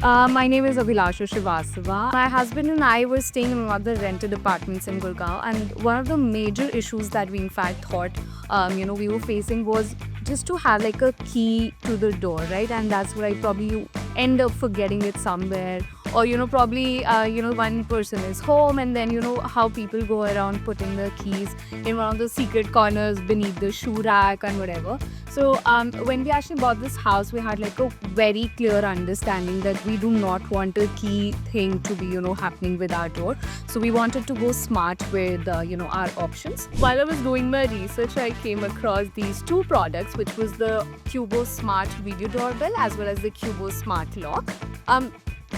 My name is Abhilasha Srivastava. My husband and I were staying in one of the rented apartments in Gurgaon, and one of the major issues that we in fact thought, we were facing was just to have like a key to the door, right? And that's where I probably end up forgetting it somewhere, or probably one person is home, and then how people go around putting the keys in one of the secret corners beneath the shoe rack and whatever. So when we actually bought this house, we had like a very clear understanding that we do not want a key thing to be happening with our door. So we wanted to go smart with our options. While I was doing my research, I came across these two products, which was the Cubo Smart Video Doorbell as well as the Cubo Smart Lock.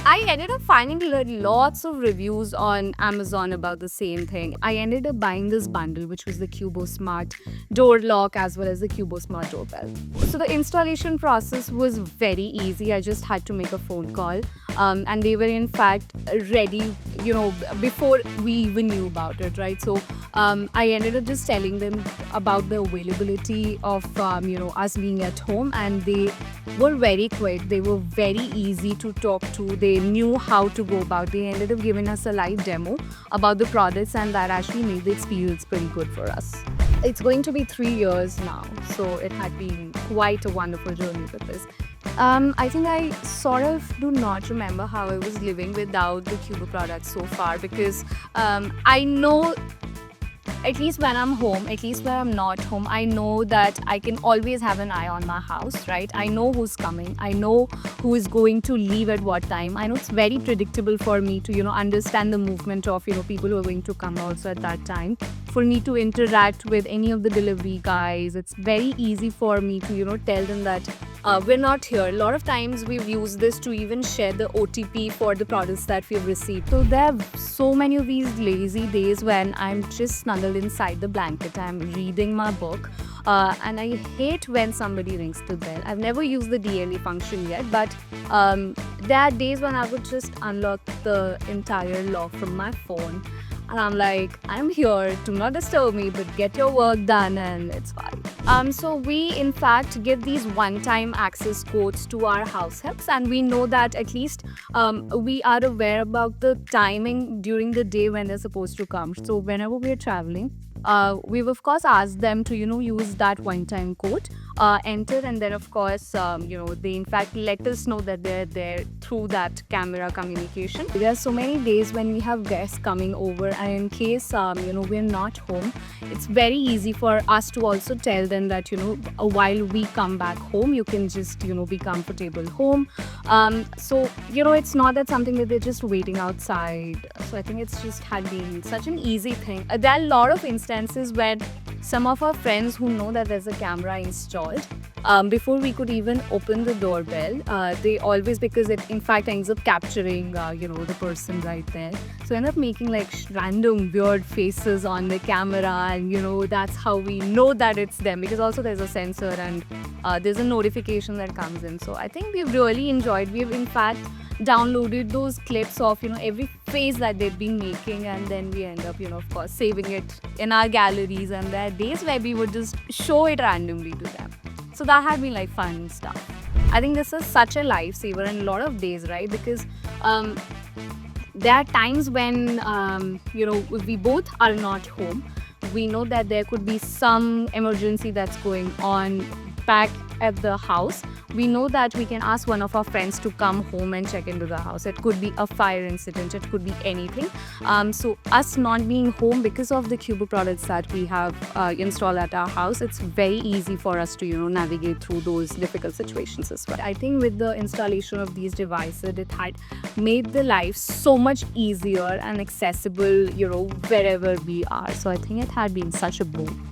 I ended up finding lots of reviews on Amazon about the same thing. I ended up buying this bundle, which was the Cubo Smart Door Lock as well as the Cubo Smart Doorbell. So the installation process was very easy. I just had to make a phone call, and they were in fact ready, before we even knew about it, right? So I ended up just telling them about the availability of us being at home, and they were very quick. They were very easy to talk to. They knew how to go about. They ended up giving us a live demo about the products, and that actually made the experience pretty good for us. It's going to be 3 years now, so it had been quite a wonderful journey with this. I think I sort of do not remember how I was living without the Cubo products so far, because I know, at least when I'm home, at least when I'm not home, I know that I can always have an eye on my house, right? I know who's coming. I know who is going to leave at what time. I know it's very predictable for me to, understand the movement of, people who are going to come also at that time. For me to interact with any of the delivery guys, it's very easy for me to, tell them that we're not here. A lot of times we've used this to even share the OTP for the products that we've received. So there are so many of these lazy days when I'm just snuggled inside the blanket, I'm reading my book, and I hate when somebody rings the bell. I've never used the DLE function yet, but there are days when I would just unlock the entire lock from my phone, and I'm like, I'm here, do not disturb me, but get your work done, and it's fine. So we in fact give these one-time access codes to our house helps, and we know that at least we are aware about the timing during the day when they're supposed to come. So whenever we're traveling, we've of course asked them to use that one-time code, enter, and then of course they in fact let us know that they're there through that camera communication. There are so many days when we have guests coming over, and in case we're not home, it's very easy for us to also tell them that while we come back home, you can just be comfortable home. So it's not that something that they're just waiting outside. So I think it's just had been such an easy thing. There are a lot of instances where some of our friends who know that there's a camera installed, before we could even open the doorbell, they always, because it in fact ends up capturing the person right there, so end up making like random weird faces on the camera, and that's how we know that it's them, because also there's a sensor and there's a notification that comes in. So I think we've really enjoyed. We've in fact downloaded those clips of every face that they've been making, and then we end up of course saving it in our galleries, and there are days where we would just show it randomly to them. So that had been like fun stuff. I think this is such a lifesaver in a lot of days, right? Because there are times when we both are not home. We know that there could be some emergency that's going on back at the house. We know that we can ask one of our friends to come home and check into the house. It could be a fire incident, it could be anything. So us not being home, because of the Cubo products that we have installed at our house, it's very easy for us to navigate through those difficult situations as well. I think with the installation of these devices, it had made the life so much easier and accessible wherever we are. So I think it had been such a boon.